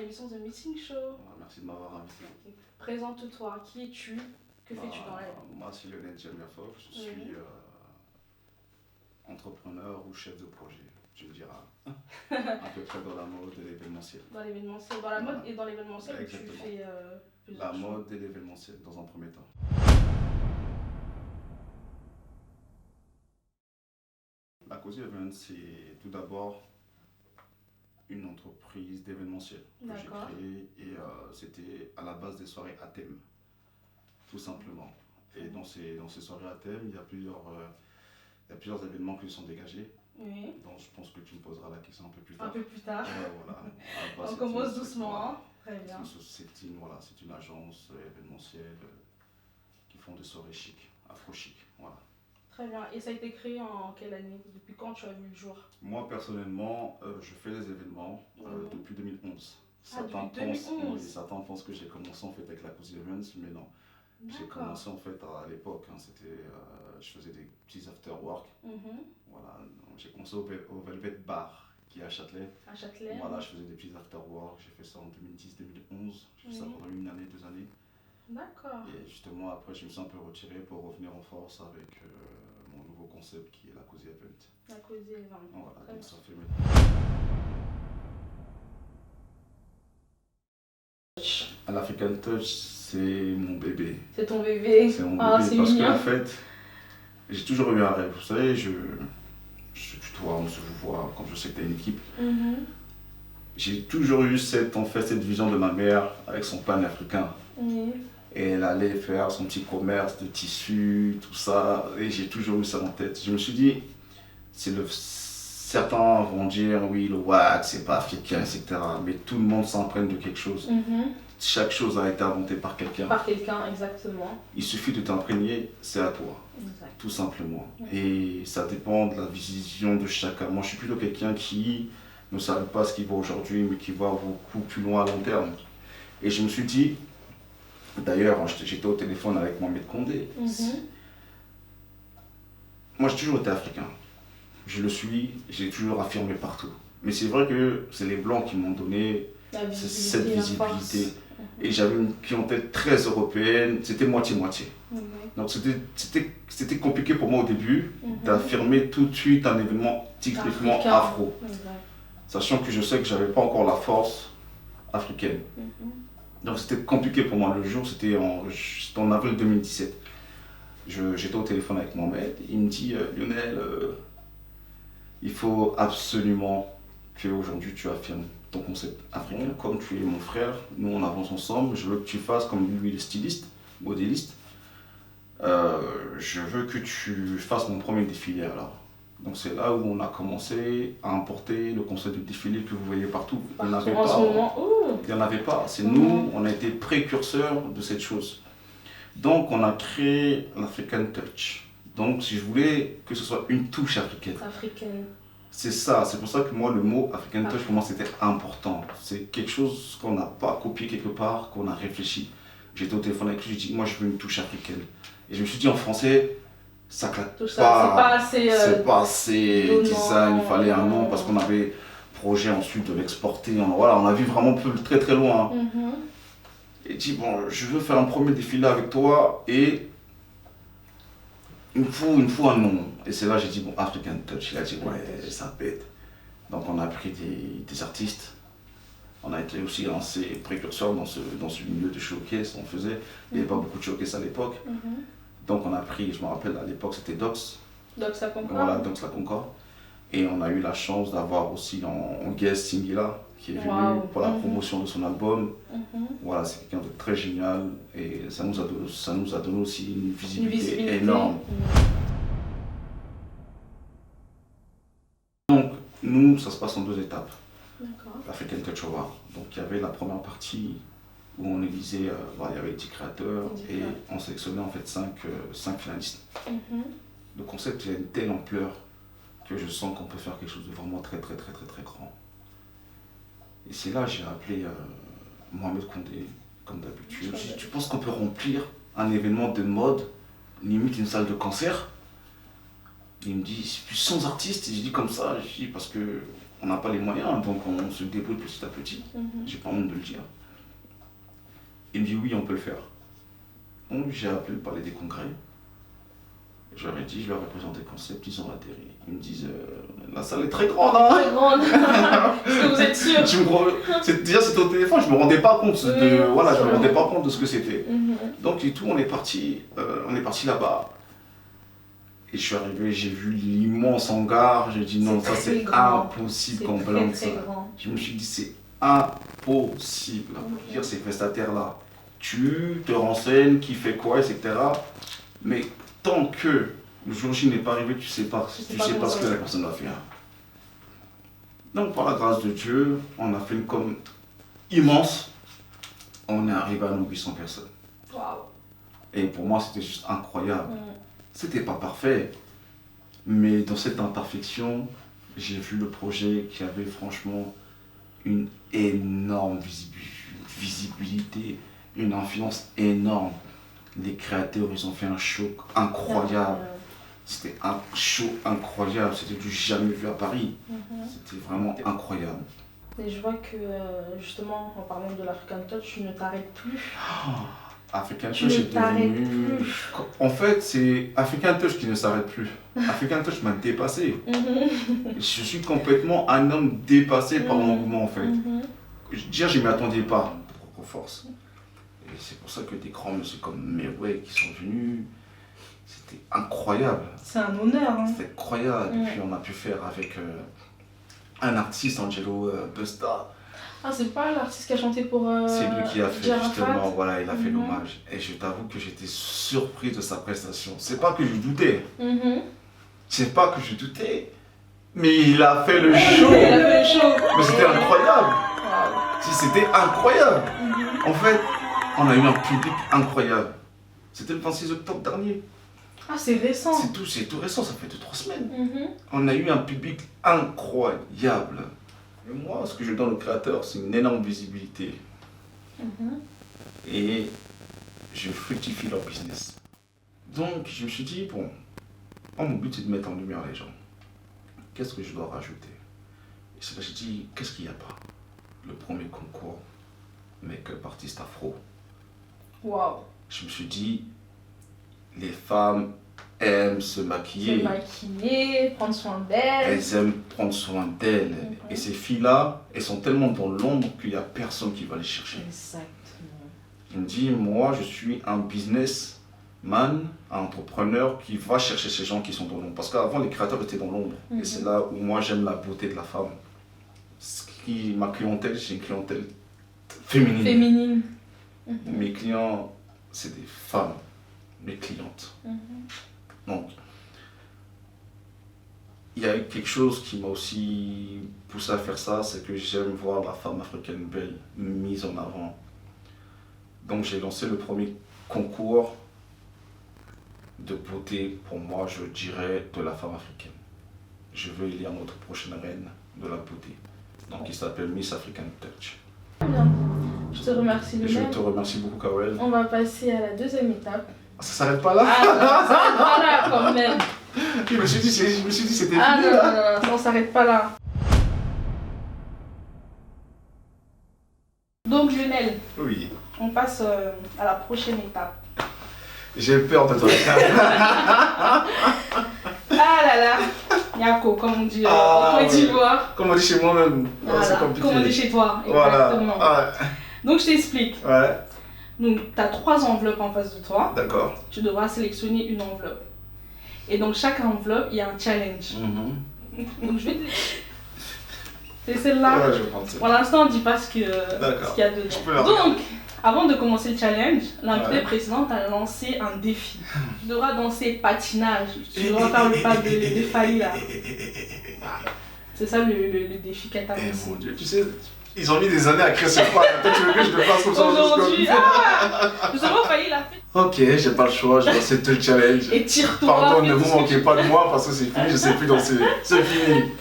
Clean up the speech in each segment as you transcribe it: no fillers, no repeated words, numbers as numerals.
l'émission The Meeting Show. Voilà, merci de m'avoir invité. Ok. Présente-toi, qui es-tu? Que fais-tu dans la vie? Moi, c'est Lionel Djamiafov, je suis entrepreneur ou chef de projet, je dirais, à peu près dans la mode et l'événementiel. Dans l'événementiel, dans la mode et dans l'événementiel, tu fais la mode et l'événementiel dans un premier temps. La Cozy Event, c'est tout d'abord une entreprise d'événementiel que j'ai créée et c'était à la base des soirées à thème, tout simplement. Et dans ces soirées à thème, il y a plusieurs événements qui sont dégagés. Oui. Donc je pense que tu me poseras la question un peu plus tard. Un peu plus tard. Voilà. On commence doucement. Très bien. C'est une agence événementielle qui font des soirées chic, afro-chic. Voilà. Très bien. Et ça a été créé en quelle année? Depuis quand tu as vu le jour? Moi, personnellement, je fais des événements depuis 2011. Depuis 2011. Certains pensent que j'ai commencé en fait avec la Cozy Events, mais non. J'ai commencé en fait à l'époque, je faisais des petits after-work. Voilà, j'ai commencé au Velvet Bar qui est à Châtelet. À Châtelet. Voilà, je faisais des petits after-work, j'ai fait ça en 2010-2011, j'ai fait ça pendant une année, 2 années. D'accord. Et justement après je me suis un peu retiré pour revenir en force avec mon nouveau concept qui est la Cozy Event. La Cozy Event. Voilà, donc ça fait maintenant. L'African Touch, c'est mon bébé. C'est ton bébé? C'est mon bébé parce qu'en fait, j'ai toujours eu un rêve. Vous savez, on se voit quand je sais que tu as une équipe. J'ai toujours eu cette vision de ma mère avec son pan africain. Et elle allait faire son petit commerce de tissus, tout ça. Et j'ai toujours eu ça en tête. Je me suis dit, certains vont dire, oui, le wax, c'est pas africain, etc. Mais tout le monde s'imprègne de quelque chose. Chaque chose a été inventée par quelqu'un. Par quelqu'un, exactement. Il suffit de t'imprégner, c'est à toi. Exact. Tout simplement. Et ça dépend de la vision de chacun. Moi, je suis plutôt quelqu'un qui ne s'arrête pas à ce qu'il voit aujourd'hui, mais qui voit beaucoup plus loin à long terme. Et je me suis dit, d'ailleurs, j'étais au téléphone avec Mohamed Condé. Moi, j'ai toujours été africain. Je le suis, j'ai toujours affirmé partout. Mais c'est vrai que c'est les Blancs qui m'ont donné cette visibilité. Et j'avais une clientèle très européenne, c'était moitié-moitié. Donc c'était compliqué pour moi au début d'affirmer tout de suite un événement typiquement afro. Sachant que je sais que je n'avais pas encore la force africaine. Donc c'était compliqué pour moi. Le jour, c'était en avril 2017. J'étais au téléphone avec Mohamed, il me dit Lionel, il faut absolument qu'aujourd'hui tu affirmes ton concept africain. Comme tu es mon frère, nous on avance ensemble, je veux que tu fasses comme lui, il est styliste, modéliste. Je veux que tu fasses mon premier défilé alors. Donc c'est là où on a commencé à importer le concept de défilé que vous voyez partout. Il n'y en avait pas. Il n'y en avait pas. C'est nous, on a été précurseurs de cette chose. Donc on a créé l'African Touch. Donc si je voulais que ce soit une touche africaine. C'est ça, c'est pour ça que moi le mot African Touch pour moi c'était important. C'est quelque chose qu'on n'a pas copié quelque part, qu'on a réfléchi. J'étais au téléphone avec lui, j'ai dit moi je veux une touche africaine. Et je me suis dit en français, ça claque pas, c'est pas assez design, il fallait un nom parce qu'on avait projet ensuite de l'exporter. Voilà, on a vu vraiment très très loin. Et dit bon, je veux faire un premier défilé avec toi et il me faut un nom. Et c'est là que j'ai dit bon, African Touch. Il a dit ouais, ça pète. Donc on a pris des artistes. On a été aussi lancé précurseurs dans ce milieu de showcase. Il n'y avait pas beaucoup de showcase à l'époque. Donc on a pris, je me rappelle à l'époque c'était Dox. Dox la Concorde. Voilà, Dox la Concorde. Et on a eu la chance d'avoir aussi en guest Singila qui est venu pour la promotion de son album. Voilà, c'est quelqu'un de très génial et ça nous a donné aussi une visibilité énorme. Donc nous, ça se passe en 2 étapes. L'African Touch Award. Donc il y avait la première partie où on élisait, il y avait 10 créateurs et on sélectionnait en fait 5 finalistes. Le concept il a une telle ampleur que je sens qu'on peut faire quelque chose de vraiment très grand. Et c'est là que j'ai appelé Mohamed Condé, comme d'habitude. J'ai dit, tu penses qu'on peut remplir un événement de mode, limite une salle de concert? Il me dit, 100 artistes. Et j'ai dit comme ça, parce que on n'a pas les moyens, donc on se débrouille petit à petit. J'ai pas honte de le dire. Il me dit oui, on peut le faire. Donc j'ai appelé le palais des congrès. Je leur ai dit, je leur ai présenté le concept, ils ont atterri. Ils me disent, la salle est très grande, hein. Très grande. Est-ce que vous êtes sûr? Déjà c'était au téléphone, je me rendais pas compte je me rendais pas compte de ce que c'était. Donc et tout, on est parti là-bas. Et je suis arrivé, j'ai vu l'immense hangar, j'ai dit non, ça c'est impossible qu'on blinde ça. Je me suis dit c'est impossible. Dire ces prestataires-là, tu te renseignes, qui fait quoi, etc. Mais tant que le jour J n'est pas arrivé, tu sais pas ce que la personne va faire. Donc par la grâce de Dieu, on a fait une com immense. On est arrivé à nos 800 personnes. Wow. Et pour moi, c'était juste incroyable. C'était pas parfait, mais dans cette imperfection, j'ai vu le projet qui avait franchement une énorme visibilité, une influence énorme. Les créateurs, ils ont fait un show incroyable. C'était un show incroyable, c'était du jamais vu à Paris. C'était vraiment incroyable. Et je vois que justement, en parlant de l'African Touch, tu ne t'arrêtes plus. African Touch est devenu... En fait, c'est African Touch qui ne s'arrête plus. African Touch m'a dépassé. Je suis complètement un homme dépassé par mon mouvement, en fait. Dire, je ne m'y attendais pas, de propre force. Et c'est pour ça que des grands monsieur comme Merway qui sont venus, c'était incroyable. C'est un honneur. Hein. C'était incroyable. Et puis on a pu faire avec un artiste, Angelo Busta. Ah, c'est pas l'artiste qui a chanté pour c'est lui qui a fait Jarafat. Justement, voilà, il a fait l'hommage. Et je t'avoue que j'étais surpris de sa prestation. C'est pas que je doutais. C'est pas que je doutais. Mais il a fait le show. Il a fait le show. Mais c'était incroyable. C'était incroyable. En fait, on a eu un public incroyable. C'était le 26 octobre dernier. Ah, c'est récent. C'est tout récent, ça fait 2-3 semaines. On a eu un public incroyable. Et moi, ce que je donne aux créateurs, c'est une énorme visibilité. Et je fructifie leur business. Donc, je me suis dit, bon, mon but c'est de mettre en lumière les gens. Qu'est-ce que je dois rajouter? Et c'est là que j'ai dit, qu'est-ce qu'il n'y a pas? Le premier concours, make-up artiste afro. Waouh. Je me suis dit, les femmes aiment se maquiller. Se maquiller, prendre soin d'elles. Elles aiment prendre soin d'elles. Et ces filles-là, elles sont tellement dans l'ombre qu'il n'y a personne qui va les chercher. Exactement. Je me dis, moi, je suis un businessman, un entrepreneur qui va chercher ces gens qui sont dans l'ombre. Parce qu'avant, les créateurs étaient dans l'ombre. Et c'est là où moi, j'aime la beauté de la femme. Ma clientèle, c'est une clientèle féminine. Mes clients, c'est des femmes, mes clientes. Donc, il y a eu quelque chose qui m'a aussi poussé à faire ça, c'est que j'aime voir la femme africaine belle mise en avant. Donc j'ai lancé le premier concours de beauté, pour moi, je dirais, de la femme africaine. Je veux élire notre prochaine reine de la beauté. Donc il s'appelle Miss African Touch. Bien. Je te remercie de Je te remercie beaucoup, Karel. On va passer à la deuxième étape. Ça s'arrête pas là? Ah non, ça s'arrête pas là quand même. Je me suis dit c'était fini là. là. Non, ça s'arrête pas là. Donc Lionel, oui. On passe à la prochaine étape. J'ai peur de toi. Ah là là, Yako, comme on dit en Côte d'Ivoire. Comme on dit chez moi-même, voilà. C'est compliqué. Comme on dit chez toi, exactement. Voilà. Donc je t'explique. Ouais. Donc tu as 3 enveloppes en face de toi. D'accord. Tu devras sélectionner une enveloppe. Et donc chaque enveloppe, il y a un challenge. Donc je vais te... C'est celle-là. Ouais, je pense. Pour l'instant, on ne dit pas ce qu'il y a dedans. Donc, avant de commencer le challenge, l'invité précédente a lancé un défi. Tu devras danser patinage. Tu devras faire le pas de Fali là. C'est ça le défi qu'elle t'a lancé. Mon Dieu, tu sais, ils ont mis des années à créer ce pas. Toi, tu veux que je te fasse comme ça aujourd'hui? Justement, Fali l'a fait. Ok, j'ai pas le choix, je dois accepter le challenge. Et tire-toi. Pardon, ne vous manquez pas de moi parce que c'est fini, je sais plus danser. C'est fini.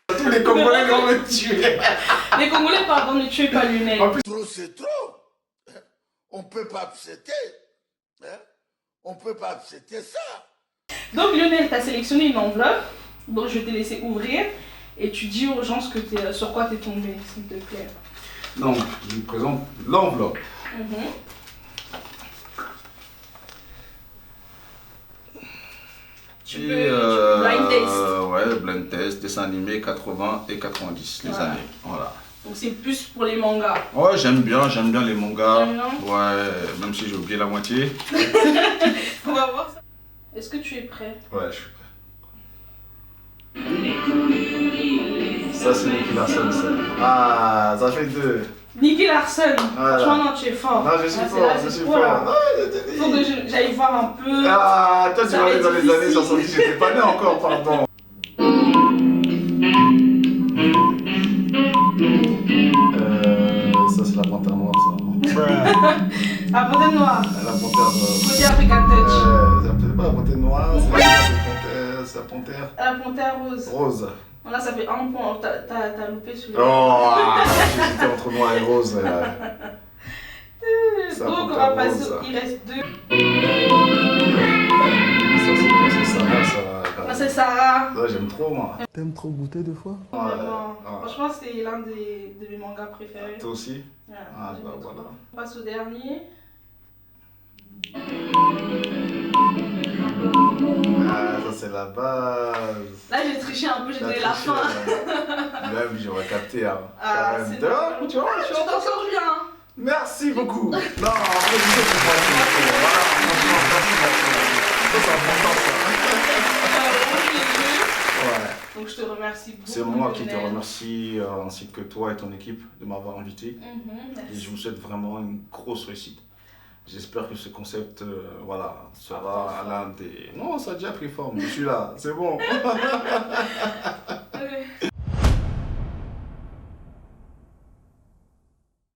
Tous les Congolais vont me tuer. Les Congolais, pardon, ne tuez pas Lionel. Trop, c'est trop. On on peut pas accepter. Hein? On peut pas accepter ça. Donc Lionel, tu as sélectionné une enveloppe, donc je vais te laisser ouvrir et tu dis aux gens sur quoi tu es tombé, s'il te plaît. Donc, je vous présente l'enveloppe. Tu blind test. Ouais, blind test, dessin animé 80 et 90, les années. Voilà. Donc c'est plus pour les mangas. Ouais, j'aime bien les mangas. Ouais, même si j'ai oublié la moitié. On va voir ça. Est-ce que tu es prêt? Ouais, je suis prêt. Ça, c'est Nicky Larson, ça. Ah, ça fait 2. Nicky Larson. Voilà. Franchement, non, tu es fort. Non, je suis fort, je suis fort. Faut que j'aille voir un peu. Ah, toi, tu vas aller dans les années 70, j'étais pas né encore, pardon. Ça, c'est la panthère noire, ça. La panthère noire. La panthère noire. Côté African Touch. C'est pas la panthère noire, c'est la panthère. La panthère rose. Rose. Là, ça fait 1 point. T'as loupé celui-là. Oh, j'hésitais entre noir et rose. Donc, on va passer. Il reste 2. Ça, c'est Sarah, ça. C'est Sarah. Ça, j'aime trop, moi. T'aimes trop goûter des fois? Franchement, c'est l'un de mes mangas préférés. Toi aussi? Ah, bah voilà. On passe au dernier. Ah, ça c'est la base. Là, j'ai triché un peu, j'ai donné la fin. Même j'aurais capté. Hein. Ah, c'est tu vois, tu t'en sors bien. Merci beaucoup. Non, après, je sais que voilà, c'est important ça. Ouais. Donc je te remercie beaucoup. C'est moi qui te remercie, ainsi que toi et ton équipe, de m'avoir invité. Et je vous souhaite vraiment une grosse réussite. J'espère que ce concept sera l'un des... Non, ça a déjà pris forme, je suis là, c'est bon.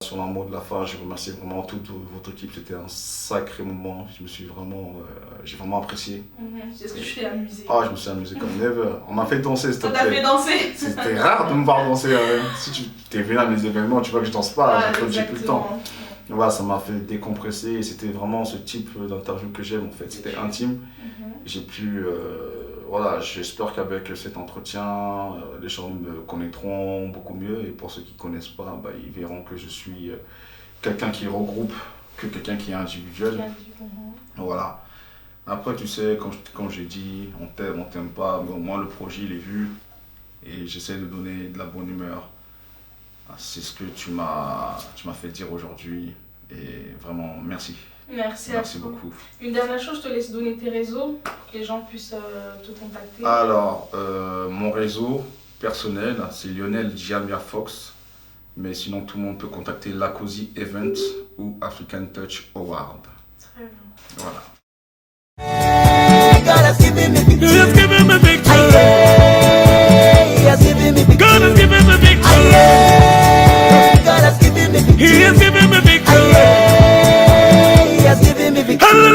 Sur un mot de la fin, je remercie vraiment toute votre équipe, c'était un sacré moment, j'ai vraiment apprécié. Est-ce que je t'ai amusé? Ah, je me suis amusé comme never. On m'a fait danser, s'il te plaît. On t'a fait danser? C'était rare de me voir danser. Si tu t'es venu à mes événements, tu vois que je danse pas, j'ai plus le temps. Voilà, ça m'a fait décompresser et c'était vraiment ce type d'interview que j'aime en fait. C'était intime. J'ai pu, j'espère qu'avec cet entretien, les gens me connaîtront beaucoup mieux et pour ceux qui ne connaissent pas, ils verront que je suis quelqu'un qui regroupe que quelqu'un qui est individuel. Voilà. Après, tu sais, comme j'ai dit, on t'aime pas, mais au moins le projet il est vu et j'essaie de donner de la bonne humeur. C'est ce que tu m'as fait dire aujourd'hui et vraiment merci. Merci beaucoup. Une dernière chose, je te laisse donner tes réseaux pour que les gens puissent te contacter. Alors, mon réseau personnel, c'est Lionel Jamia Fox, mais sinon tout le monde peut contacter Lacosi Event ou African Touch Award. Très bien. Voilà.